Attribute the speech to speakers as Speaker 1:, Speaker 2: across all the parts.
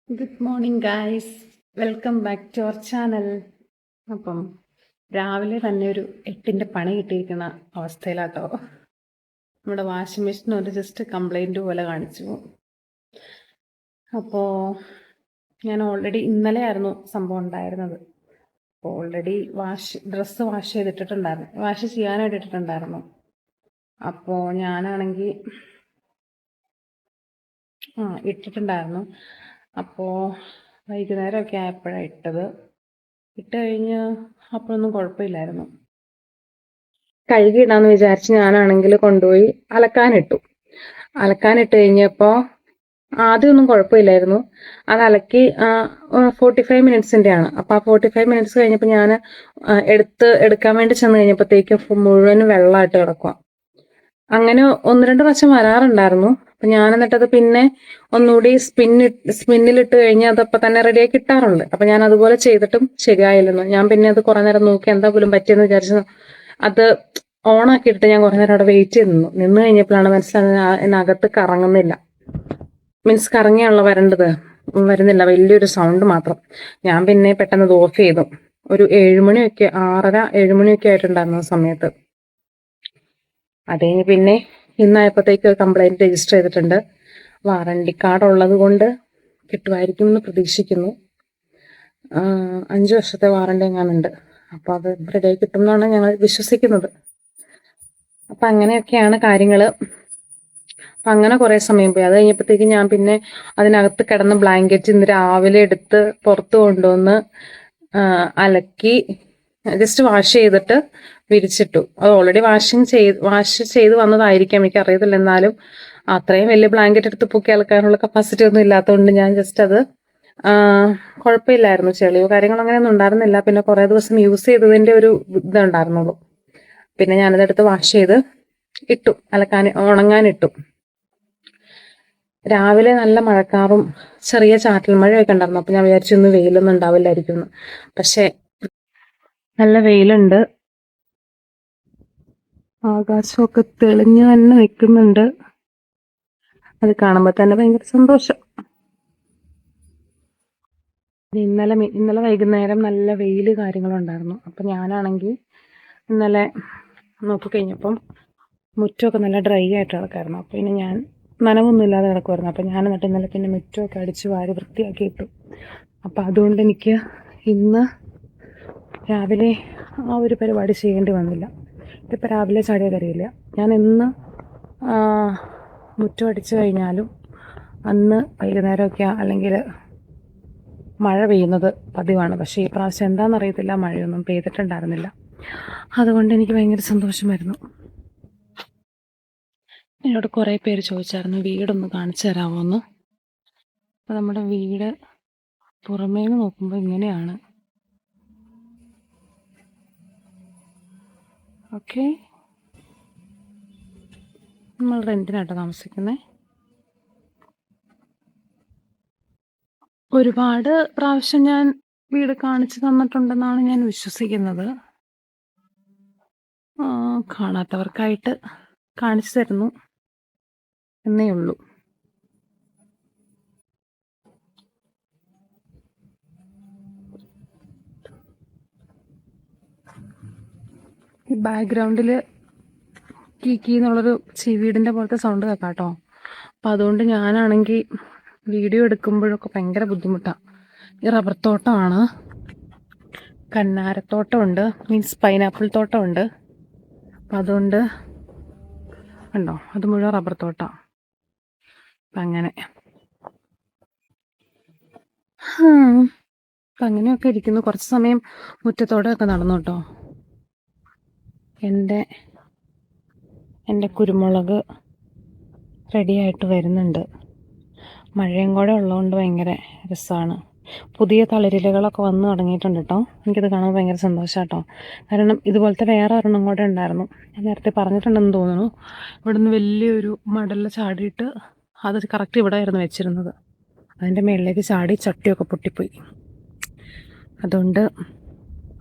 Speaker 1: Good morning guys, welcome back to our channel. അപ്പം രാവിലെ തന്നെ ഒരു 8ന്റെ പണി കിട്ടിയിരിക്കുന്ന അവസ്ഥയിലാട്ടോ. നമ്മുടെ വാഷിംഗ് മെഷീൻ ഒരു ജസ്റ്റ് കംപ്ലൈൻറ്റ് പോലെ കാണിച്ചു. അപ്പോൾ ഞാൻ ഓൾറെഡി ഇന്നലെ ആയിരുന്നു സംഭവം ഉണ്ടായിരുന്നത്. അപ്പോൾ ഓൾറെഡി ഡ്രസ്സ് വാഷ് ചെയ്തിട്ടിട്ടുണ്ടായിരുന്നു, വാഷ് ചെയ്യാനായിട്ട് ഇട്ടിട്ടുണ്ടായിരുന്നു. അപ്പോൾ ഞാനാണെങ്കിൽ ഇട്ടിട്ടുണ്ടായിരുന്നു. അപ്പോൾ വൈകുന്നേരമൊക്കെ ആയപ്പോഴാണ് ഇട്ടത്. ഇട്ട് കഴിഞ്ഞ് അപ്പോഴൊന്നും കുഴപ്പമില്ലായിരുന്നു. കഴുകിയിടാന്ന് വിചാരിച്ച് ഞാനാണെങ്കിൽ കൊണ്ടുപോയി അലക്കാനിട്ട് കഴിഞ്ഞപ്പോൾ ആദ്യമൊന്നും കുഴപ്പമില്ലായിരുന്നു. അത് അലക്കി 45 മിനിറ്റ്സിൻ്റെ ആണ്. അപ്പോൾ ആ 45 മിനിറ്റ്സ് കഴിഞ്ഞപ്പോൾ ഞാൻ എടുക്കാൻ വേണ്ടി ചെന്ന് കഴിഞ്ഞപ്പോഴത്തേക്കും മുഴുവനും വെള്ളമായിട്ട് കിടക്കുക. അങ്ങനെ 1-2 പ്രാവശ്യം വരാറുണ്ടായിരുന്നു. അപ്പം ഞാൻ എന്നിട്ടത് പിന്നെ ഒന്നുകൂടി സ്പിന്നിലിട്ട് കഴിഞ്ഞാൽ അതപ്പം തന്നെ റെഡിയാക്കി ഇട്ടാറുണ്ട്. അപ്പം ഞാൻ അതുപോലെ ചെയ്തിട്ടും ശരിയായില്ലെന്ന്. ഞാൻ പിന്നെ അത് കുറേ നേരം നോക്കി എന്താ പോലും പറ്റിയെന്ന് വിചാരിച്ചു അത് ഓണാക്കിയിട്ട് ഞാൻ കുറേ നേരം അവിടെ വെയിറ്റ് ചെയ്ത് നിന്ന് കഴിഞ്ഞപ്പോഴാണ് മനസ്സിലാകുന്നത് അതിനകത്ത് കറങ്ങുന്നില്ല. മീൻസ് കറങ്ങിയാണല്ലോ വരുന്നില്ല, വലിയൊരു സൗണ്ട് മാത്രം. ഞാൻ പിന്നെ പെട്ടെന്ന് അത് ഓഫ് ചെയ്തു. ഒരു 7 മണിയൊക്കെ 6:30-7 മണിയൊക്കെ ആയിട്ടുണ്ടായിരുന്ന സമയത്ത്. അത് കഴിഞ്ഞ് പിന്നെ ഇന്നായപ്പോഴത്തേക്ക് കംപ്ലൈൻറ്റ് രജിസ്റ്റർ ചെയ്തിട്ടുണ്ട്. വാറണ്ടി കാർഡ് ഉള്ളത് കൊണ്ട് കിട്ടുമായിരിക്കും എന്ന് പ്രതീക്ഷിക്കുന്നു. 5 വർഷത്തെ വാറണ്ടി എങ്ങാനുണ്ട്. അപ്പോൾ അത് റെഡിയായി കിട്ടും എന്നാണ് ഞങ്ങൾ വിശ്വസിക്കുന്നത്. അപ്പം അങ്ങനെയൊക്കെയാണ് കാര്യങ്ങൾ. അപ്പം അങ്ങനെ കുറേ സമയം പോയി. അത് കഴിഞ്ഞപ്പോഴത്തേക്ക് ഞാൻ പിന്നെ അതിനകത്ത് കിടന്ന ബ്ലാങ്കറ്റ് ഇന്ന് രാവിലെ എടുത്ത് പുറത്ത് കൊണ്ടുവന്ന് അലക്കി ജസ്റ്റ് വാഷ് ചെയ്തിട്ട് വിരിച്ചിട്ടു. അത് ഓൾറെഡി വാഷ് ചെയ്ത് വന്നതായിരിക്കാം, എനിക്ക് അറിയത്തില്ല. എന്നാലും അത്രയും വലിയ ബ്ലാങ്കറ്റ് എടുത്ത് പൊക്കി അലക്കാനുള്ള കപ്പാസിറ്റി ഒന്നും ഇല്ലാത്തതുകൊണ്ട് ഞാൻ ജസ്റ്റ് അത് കുഴപ്പമില്ലായിരുന്നു, ചെളിയോ കാര്യങ്ങളോ അങ്ങനെയൊന്നും ഉണ്ടായിരുന്നില്ല. പിന്നെ കുറേ ദിവസം യൂസ് ചെയ്തതിൻ്റെ ഒരു ഇതുണ്ടായിരുന്നുള്ളൂ. പിന്നെ ഞാനതെടുത്ത് വാഷ് ചെയ്ത് ഇട്ടു, ഉണങ്ങാനിട്ടു. രാവിലെ നല്ല മഴക്കാറും ചെറിയ ചാറ്റൽ മഴയൊക്കെ ഉണ്ടായിരുന്നു. അപ്പം ഞാൻ വിചാരിച്ചു ഇന്ന് വെയിലൊന്നും ഉണ്ടാവില്ലായിരിക്കും എന്ന്. പക്ഷേ നല്ല വെയിലുണ്ട്, ആകാശമൊക്കെ തെളിഞ്ഞു തന്നെ നിൽക്കുന്നുണ്ട്. അത് കാണുമ്പോൾ തന്നെ ഭയങ്കര സന്തോഷം. ഇന്നലെ വൈകുന്നേരം നല്ല വെയിൽ കാര്യങ്ങളുണ്ടായിരുന്നു. അപ്പം ഞാനാണെങ്കിൽ ഇന്നലെ നോക്കിക്കഴിഞ്ഞപ്പം മുറ്റമൊക്കെ നല്ല ഡ്രൈ ആയിട്ട് കിടക്കായിരുന്നു. അപ്പോൾ ഇനി ഞാൻ നനവൊന്നും ഇല്ലാതെ കിടക്കുമായിരുന്നു. അപ്പം ഞാൻ എന്നിട്ട് ഇന്നലെ പിന്നെ മുറ്റമൊക്കെ അടിച്ച് വാരി വൃത്തിയാക്കി ഇട്ടു. അപ്പം അതുകൊണ്ട് എനിക്ക് ഇന്ന് രാവിലെ ആ ഒരു പരിപാടി ചെയ്യേണ്ടി വന്നില്ല. ഇപ്പം രാവിലെ ചാടിയ കറിയില്ല. ഞാൻ ഇന്ന് മുറ്റം അടിച്ചു കഴിഞ്ഞാലും അന്ന് വൈകുന്നേരമൊക്കെ അല്ലെങ്കിൽ മഴ പെയ്യുന്നത് പതിവാണ്. പക്ഷേ ഈ പ്രാവശ്യം എന്താണെന്നറിയത്തില്ല, മഴയൊന്നും പെയ്തിട്ടുണ്ടായിരുന്നില്ല. അതുകൊണ്ട് എനിക്ക് ഭയങ്കര സന്തോഷമായിരുന്നു. എന്നോട് കുറേ പേര് ചോദിച്ചായിരുന്നു വീടൊന്ന് കാണിച്ചു തരാമോ എന്ന്. അപ്പോൾ നമ്മുടെ വീട് പുറമേന്ന് നോക്കുമ്പോൾ ഇങ്ങനെയാണ്. ഓക്കെ, നമ്മൾ റെൻറ്റിനാട്ടോ താമസിക്കുന്നത്. ഒരുപാട് പ്രാവശ്യം ഞാൻ വീട് കാണിച്ചു തന്നിട്ടുണ്ടെന്നാണ് ഞാൻ വിശ്വസിക്കുന്നത്. കാണാത്തവർക്കായിട്ട് കാണിച്ചു തരുന്നു എന്നേ ഉള്ളൂ. ഈ ബാക്ക്ഗ്രൗണ്ടിൽ കീ എന്നുള്ളൊരു വീടിൻ്റെ പോലത്തെ സൗണ്ട് കേൾക്കാം കേട്ടോ. അപ്പം അതുകൊണ്ട് ഞാനാണെങ്കിൽ വീഡിയോ എടുക്കുമ്പോഴൊക്കെ ഭയങ്കര ബുദ്ധിമുട്ടാണ്. ഈ റബ്ബർ തോട്ടമാണ്, കന്നാരത്തോട്ടമുണ്ട്, മീൻസ് പൈനാപ്പിൾ തോട്ടമുണ്ട്. അപ്പം അതുകൊണ്ട് കണ്ടോ, അത് മുഴുവൻ റബ്ബർ തോട്ടമാണ്. അപ്പം അങ്ങനെ അപ്പം അങ്ങനെയൊക്കെ ഇരിക്കുന്നു. കുറച്ച് സമയം മുറ്റത്തോടെയൊക്കെ നടന്നു കേട്ടോ. എൻ്റെ കുരുമുളക് റെഡിയായിട്ട് വരുന്നുണ്ട്. മഴയും കൂടെ ഉള്ളതുകൊണ്ട് ഭയങ്കര രസമാണ്. പുതിയ തളിരിലകളൊക്കെ വന്ന് തുടങ്ങിയിട്ടുണ്ട് കേട്ടോ. എനിക്കത് കാണുമ്പോൾ ഭയങ്കര സന്തോഷം കേട്ടോ. കാരണം ഇതുപോലത്തെ വേറെ ഒരെണ്ണം കൂടെ ഉണ്ടായിരുന്നു, ഞാൻ നേരത്തെ പറഞ്ഞിട്ടുണ്ടെന്ന് തോന്നുന്നു. ഇവിടുന്ന് വലിയൊരു മടലിൽ ചാടിയിട്ട് അത് കറക്റ്റ് ഇവിടെ ആയിരുന്നു വെച്ചിരുന്നത്. അതിൻ്റെ മുകളിലേക്ക് ചാടി ചട്ടിയൊക്കെ പൊട്ടിപ്പോയി. അതുകൊണ്ട്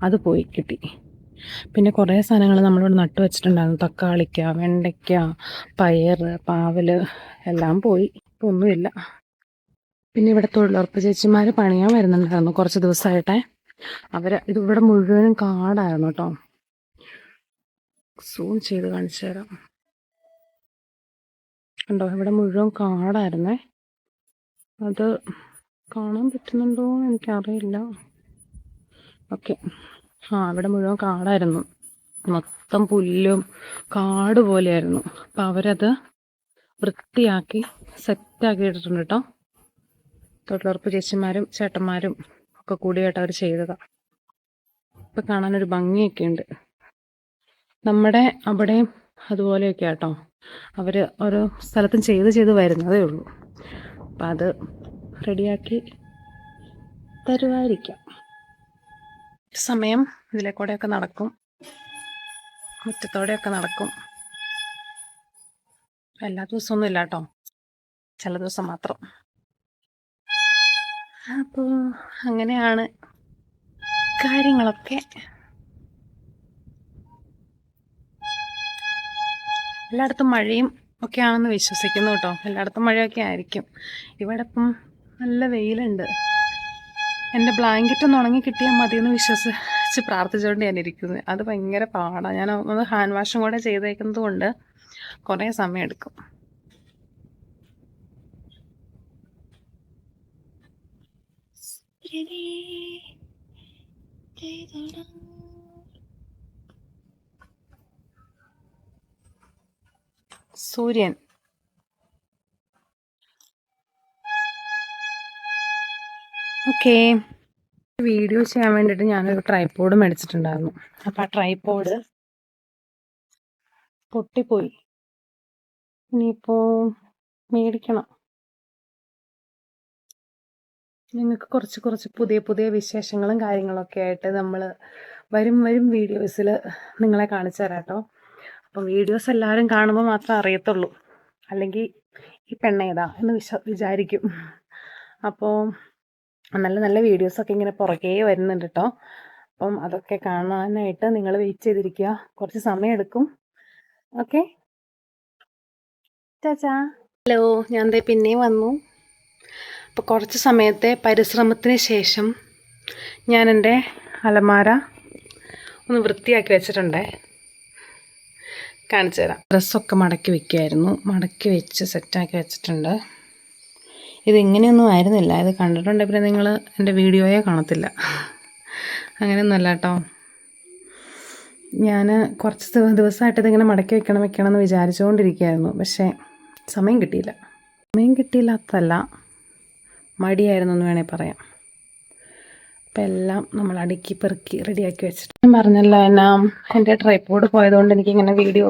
Speaker 1: അത് പോയി കിട്ടി. പിന്നെ കുറേ സാധനങ്ങൾ നമ്മളിവിടെ നട്ടു വെച്ചിട്ടുണ്ടായിരുന്നു. തക്കാളിക്ക, വെണ്ടയ്ക്ക, പയർ, പാവൽ എല്ലാം പോയി. ഇപ്പോൾ ഒന്നുമില്ല. പിന്നെ ഇവിടെ തൊഴിലുറപ്പ് ചേച്ചിമാർ പണിയാൻ വരുന്നുണ്ടായിരുന്നു കുറച്ച് ദിവസമായിട്ടേ. ഇതിവിടെ മുഴുവനും കാടായിരുന്നു കേട്ടോ. സൂം ചെയ്ത് കാണിച്ചു തരാം. കണ്ടോ, ഇവിടെ മുഴുവൻ കാടായിരുന്നേ. അത് കാണാൻ പറ്റുന്നുണ്ടോ എന്ന് എനിക്കറിയില്ല. ഓക്കെ, ഇവിടെ മുഴുവൻ കാടായിരുന്നു, മൊത്തം പുല്ലും കാട് പോലെയായിരുന്നു. അപ്പം അവരത് വൃത്തിയാക്കി സെറ്റാക്കി ഇട്ടിട്ടുണ്ട് കേട്ടോ. തൊഴിലുറപ്പ് ചേച്ചിമാരും ചേട്ടന്മാരും ഒക്കെ കൂടിയായിട്ട് അവർ ചെയ്തതാണ്. ഇപ്പം കാണാനൊരു ഭംഗിയൊക്കെ ഉണ്ട്. നമ്മുടെ അവിടെയും അതുപോലെയൊക്കെ കേട്ടോ. അവർ ഓരോ സ്ഥലത്തും ചെയ്ത് വരുന്നതേ ഉള്ളൂ. അപ്പം അത് റെഡിയാക്കി തരുമായിരിക്കാം. സമയം ഇതിലേക്കൂടെയൊക്കെ നടക്കും, മുറ്റത്തോടെയൊക്കെ നടക്കും. എല്ലാ ദിവസമൊന്നും ഇല്ല കേട്ടോ, ചില ദിവസം മാത്രം. അപ്പോൾ അങ്ങനെയാണ് കാര്യങ്ങളൊക്കെ. എല്ലായിടത്തും മഴയും ഒക്കെ ആണെന്ന് വിശ്വസിക്കുന്നു കേട്ടോ. എല്ലായിടത്തും മഴയൊക്കെ ആയിരിക്കും. ഇവിടെ ഇപ്പം നല്ല വെയിലുണ്ട്. എൻ്റെ ബ്ലാങ്കറ്റ് ഒന്ന് ഉണങ്ങി കിട്ടിയാൽ മതിയെന്ന് വിശ്വസിച്ച് പ്രാർത്ഥിച്ചുകൊണ്ട് ഞാനിരിക്കുന്നത്. അത് ഭയങ്കര പാടാണ്. ഞാൻ ഒന്ന് ഹാൻഡ് വാഷും കൂടെ ചെയ്തേക്കുന്നത് കൊണ്ട് കുറേ സമയം എടുക്കും. സൂര്യൻ ഓക്കെ. വീഡിയോ ചെയ്യാൻ വേണ്ടിയിട്ട് ഞാനൊരു ട്രൈപോഡ് മേടിച്ചിട്ടുണ്ടായിരുന്നു. അപ്പം ആ ട്രൈപോഡ് പൊട്ടിപ്പോയി. ഇനിയിപ്പോൾ മേടിക്കണം. നിങ്ങൾക്ക് കുറച്ച് പുതിയ വിശേഷങ്ങളും കാര്യങ്ങളൊക്കെ ആയിട്ട് നമ്മൾ വരും വീഡിയോസിൽ നിങ്ങളെ കാണിച്ചു തരാം കേട്ടോ. അപ്പം വീഡിയോസ് എല്ലാവരും കാണുമ്പോൾ മാത്രമേ അറിയത്തുള്ളൂ, അല്ലെങ്കിൽ ഈ പെണ്ണേതാ എന്ന് വിചാരിക്കും. അപ്പോൾ നല്ല വീഡിയോസൊക്കെ ഇങ്ങനെ പുറകേ വരുന്നുണ്ട് കേട്ടോ. അപ്പം അതൊക്കെ കാണാനായിട്ട് നിങ്ങൾ വെയിറ്റ് ചെയ്തിരിക്കുക. കുറച്ച് സമയം എടുക്കും. ഓക്കെ, ചാച്ചാ. ഹലോ, ഞാൻ ദേ പിന്നെയും വന്നു. അപ്പോൾ കുറച്ച് സമയത്തെ പരിശ്രമത്തിന് ശേഷം ഞാൻ എൻ്റെ അലമാര ഒന്ന് വൃത്തിയാക്കി വെച്ചിട്ടുണ്ടേ. കാണിച്ചു തരാം. ഡ്രസ്സൊക്കെ മടക്കി വെക്കുമായിരുന്നു, മടക്കി വെച്ച് സെറ്റാക്കി വെച്ചിട്ടുണ്ട്. ഇതിങ്ങനെയൊന്നും ആയിരുന്നില്ല. ഇത് കണ്ടിട്ടുണ്ടെങ്കിൽ പിന്നെ നിങ്ങൾ എൻ്റെ വീഡിയോയെ കാണത്തില്ല. അങ്ങനെയൊന്നുമല്ല കേട്ടോ. ഞാൻ കുറച്ച് ദിവസമായിട്ട് ഇതിങ്ങനെ മടക്കി വെക്കണം എന്ന് വിചാരിച്ചുകൊണ്ടിരിക്കുകയായിരുന്നു. പക്ഷേ സമയം കിട്ടിയില്ലാത്തല്ല, മടിയായിരുന്നു എന്ന് വേണേൽ പറയാം. അപ്പം എല്ലാം നമ്മൾ അടുക്കി പെറുക്കി റെഡിയാക്കി വെച്ചിട്ട്, ഞാൻ പറഞ്ഞല്ലോ എൻ്റെ ട്രൈപോഡ് പോയതുകൊണ്ട് എനിക്കിങ്ങനെ വീഡിയോ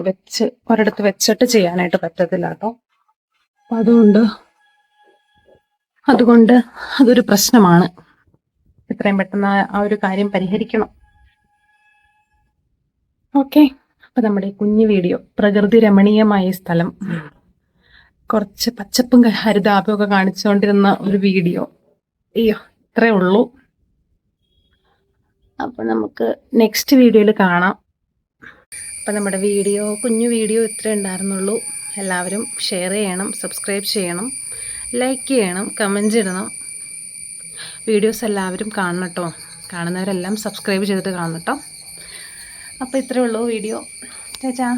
Speaker 1: ഒരിടത്ത് വെച്ചിട്ട് ചെയ്യാനായിട്ട് പറ്റത്തില്ല കേട്ടോ. അപ്പം അതുകൊണ്ട് അതൊരു പ്രശ്നമാണ്. എത്രയും പെട്ടെന്ന് ആ ഒരു കാര്യം പരിഹരിക്കണം. ഓക്കെ, അപ്പം നമ്മുടെ ഈ കുഞ്ഞു വീഡിയോ, പ്രകൃതി രമണീയമായ സ്ഥലം, കുറച്ച് പച്ചപ്പും ഹരിതാപവും ഒക്കെ കാണിച്ചുകൊണ്ടിരുന്ന ഒരു വീഡിയോ. ഇത്രേ ഉള്ളൂ. അപ്പം നമുക്ക് നെക്സ്റ്റ് വീഡിയോയിൽ കാണാം. അപ്പം നമ്മുടെ കുഞ്ഞു വീഡിയോ ഇത്രേ ഉണ്ടായിരുന്നുള്ളൂ. എല്ലാവരും ഷെയർ ചെയ്യണം, സബ്സ്ക്രൈബ് ചെയ്യണം, ലൈക്ക് ചെയ്യണം, കമൻറ്റ് ഇടണം. വീഡിയോസ് എല്ലാവരും കാണണം കേട്ടോ. കാണുന്നവരെല്ലാം സബ്സ്ക്രൈബ് ചെയ്തിട്ട് കാണണം കേട്ടോ. അപ്പോൾ ഇത്രയേ ഉള്ളൂ വീഡിയോ. ചാച്ചാ.